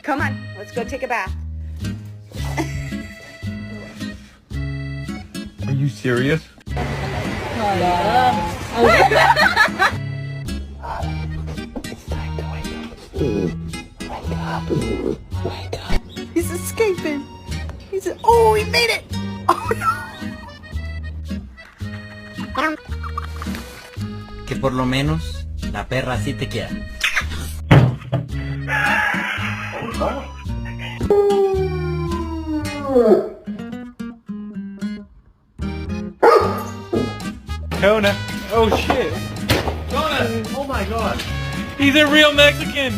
Come on, let's go take a bath. Are you serious? It's time to wake up. Wake up. He's escaping. Oh, he made it. Oh, no. Que por lo menos la perra sí te quiera. Kona. Oh shit. Kona! Oh my god! He's a real Mexican.